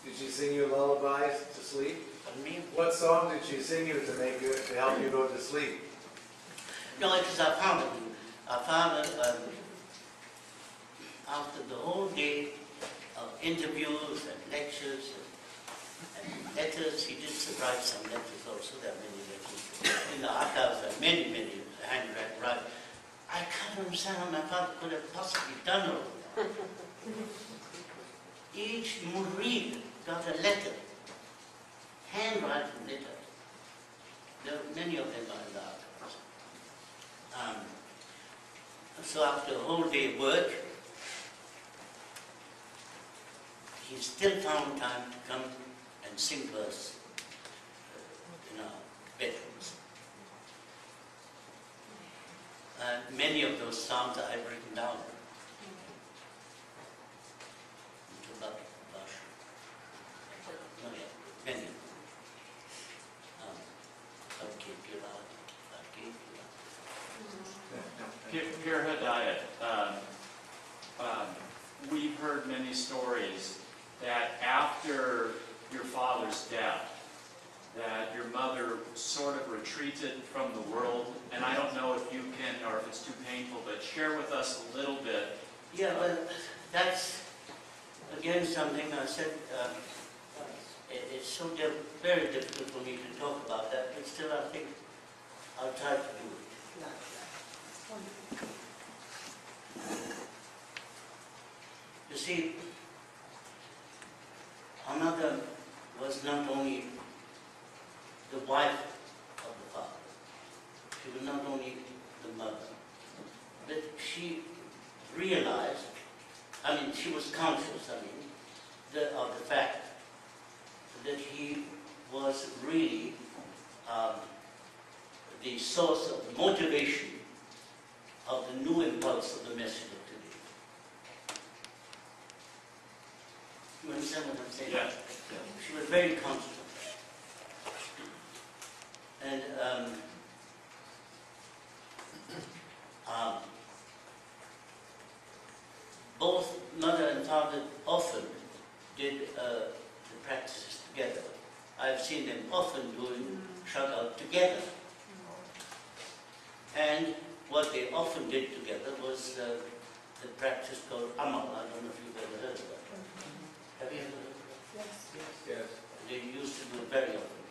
Did she sing you lullabies to sleep? Me? What song did she sing you to make you to help you go to sleep? No, it was our father. Our father, after the whole day of interviews and lectures and letters, he did write some letters also. There are many letters. In the archives there are many, many handwritten. I can't understand how my father could have possibly done all that. Each Murshid got a letter, handwritten letter. There are many of them are in the archives. So after a whole day of work, he still found time to come and sing to us in our bedrooms. Many of those songs I've written down. Many. Pure Hidayat, we've heard many stories that after your father's death, that your mother sort of retreated from the world, and I don't know if you can, or if it's too painful, but share with us a little bit. Yeah, well, that's again something I said, it's so very difficult for me to talk about that, but still I think I'll try to do it. You see, our mother was not only the wife of the father, she was not only the mother, but she realized, she was conscious, of the fact that he was really the source of motivation of the new impulse of the message of today. You understand what I'm saying? Yeah. She was very conscious of that. And both mother and father often did the practices together. I've seen them often doing shagal together. And what they often did together was the practice called amal. I don't know if you've ever heard of that. Have you ever heard of that? Yes. They used to do it very often.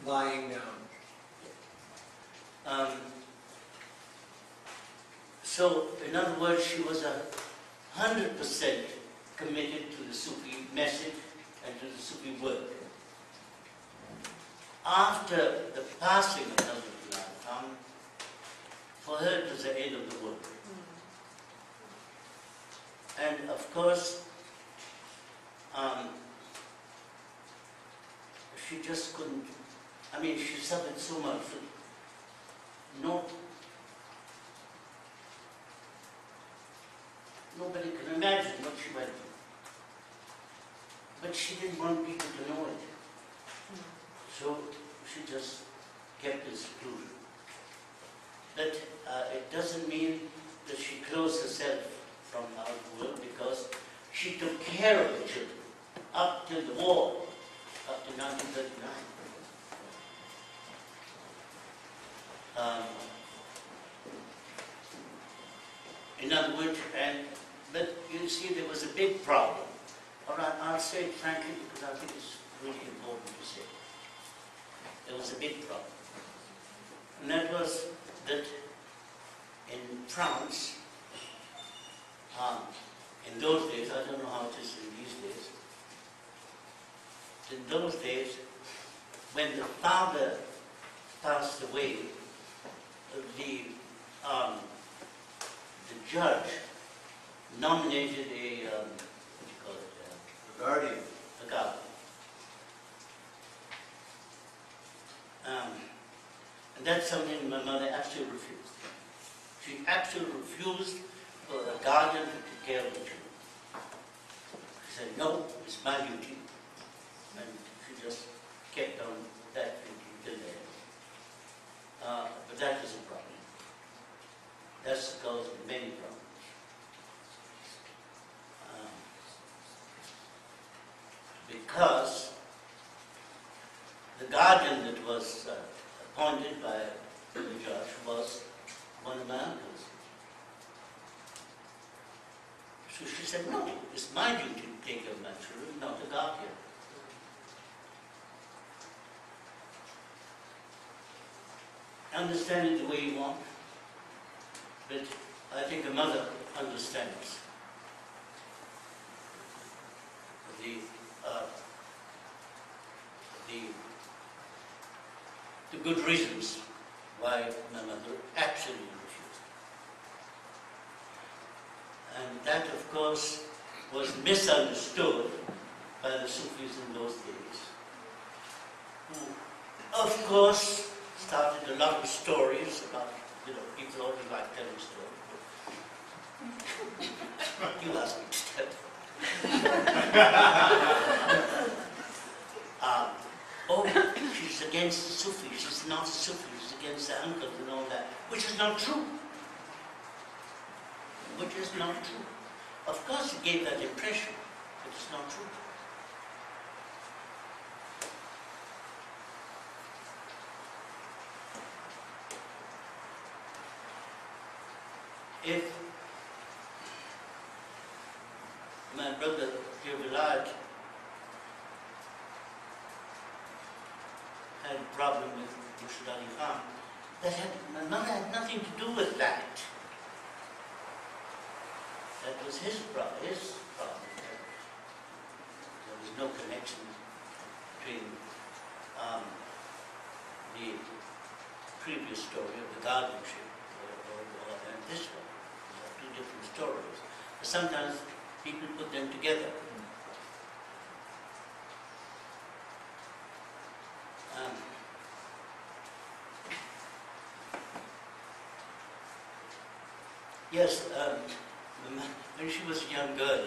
Lying down. So, in other words, she was 100% committed to the Sufi message and to the Sufi work. After the passing of Hazrat, for her it was the end of the work. And of course, she just couldn't, she suffered so much that nobody can imagine what she went through. But she didn't want people to know it. So she just kept in seclusion. But it doesn't mean that she closed herself from our world, because she took care of the children up till the war, up to 1939. In other words, but you see, there was a big problem. All right, I'll say it frankly because I think it's really important to say. There was a big problem. And that was that in France, in those days, I don't know how it is in these days, in those days, when the father passed away, the judge nominated a Guardian. a guardian. And that's something my mother absolutely refused. She absolutely refused for a guardian to take care of the children. She said, no, it's my duty. And she just kept on that duty till the end. But that is a problem. That's the cause of many problems. because the guardian that was appointed by the judge was one of my uncles. So she said, no, it's my duty to take care of my children, not the guardian. Understand it the way you want, but I think a mother understands the good reasons why my mother absolutely refused. And that, of course, was misunderstood by the Sufis in those days, who, of course, started a lot of stories about, people always like telling stories. You asked me to tell. Oh, she's against the Sufis, she's not a Sufi, she's against the uncles and all that, which is not true. Which is not true. Of course it gave that impression, but it's not true. If my brother Hidayat had a problem with Murshid Ali Khan, my mother had nothing to do with that. That was his problem. There was no connection between the previous story of the guardianship and this one. These are two different stories. But sometimes people put them together. Yes, when she was a young girl,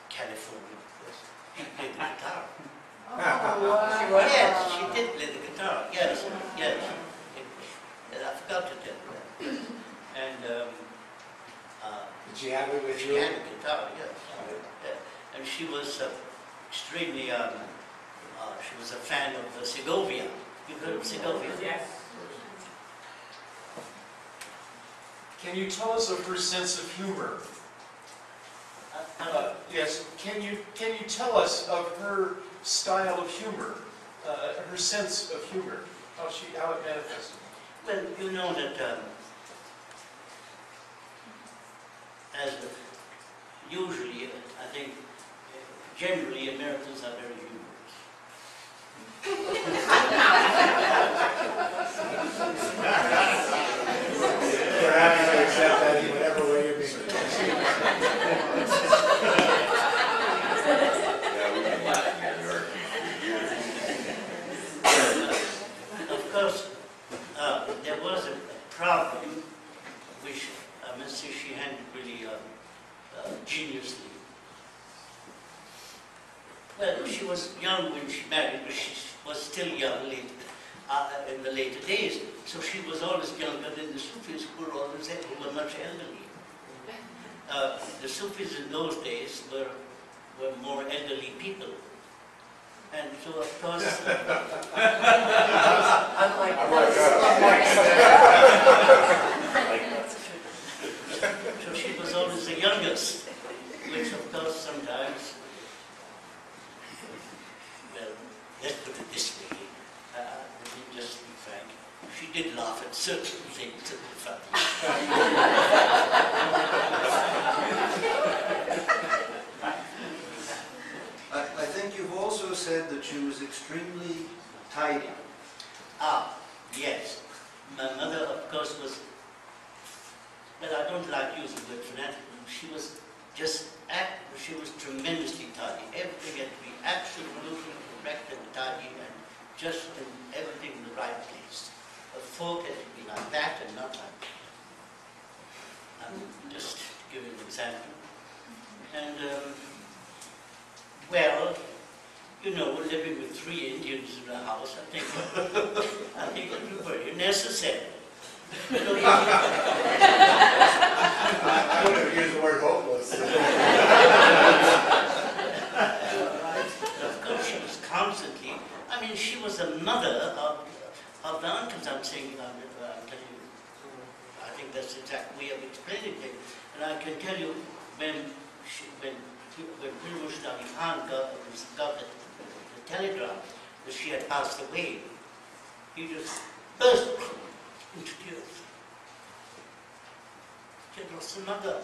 California, of course, she played the guitar. Oh, wow. Yes, she did play the guitar. Yes. I forgot to tell you that. And Did she have it with she you? had a guitar, yes. Yeah. And she was extremely, she was a fan of Segovia. You've heard of Segovia? Yes. Can you tell us of her sense of humor? Yes. Can you tell us of her style of humor, her sense of humor, how it manifested? Well, you know that usually, I think, generally Americans are very humorous. We're happy to accept that in whatever way you mean. Of course, there was a problem which I must say she handled really geniusly. Well, she was young when she married, but she was still young in the later days. So she was always younger than the Sufis who were much elderly. The Sufis in those days were more elderly people. And so, of course, so she was always the youngest, which of course sometimes, well, let's put it this way, let me just be frank, she did laugh at certain things that were funny. I think you've also said that she was extremely tidy. Yes. My mother, of course, was, well, I don't like using the word fanatic. She was tremendously tidy. Everything had to be absolutely correct and tidy and just everything in the right place. A fork had to be like that and not like that. Just to give you an example. And, well, living with 3 Indians in the house, I think it was very necessary. I wouldn't have used the word hopeless. I'm saying, I'm telling you, I think that's the exact way of explaining it. And I can tell you, when Pir Murshid Ali Khan got the telegram that she had passed away, he just burst into tears. She had lost a mother.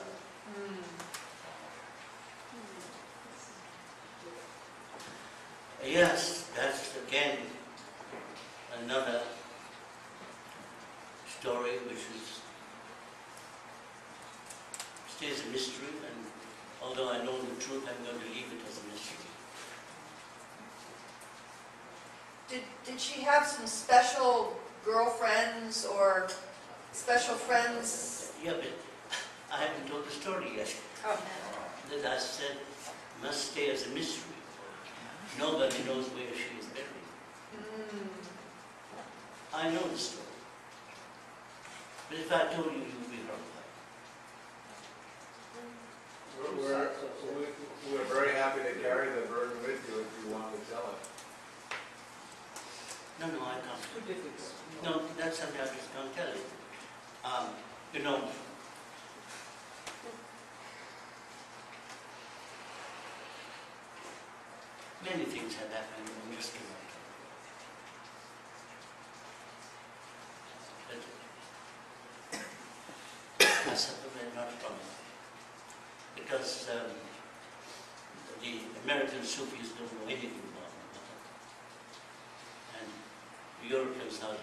Yes, that's again another story which stays a mystery, and although I know the truth, I'm going to leave it as a mystery. Did she have some special girlfriends or special friends? Yeah, but I haven't told the story yet. Oh. That I said must stay as a mystery. Nobody knows where she is buried. I know the story. But if I told you, you would be horrified. We're very happy to carry the burden with you if you want to tell it. No, I can't. No, that's something I just can't tell you. You know, many things have happened, I'm just cannot tell you. But I suffer very much from it. Because the American Sufis don't know anything about it. And the Europeans hardly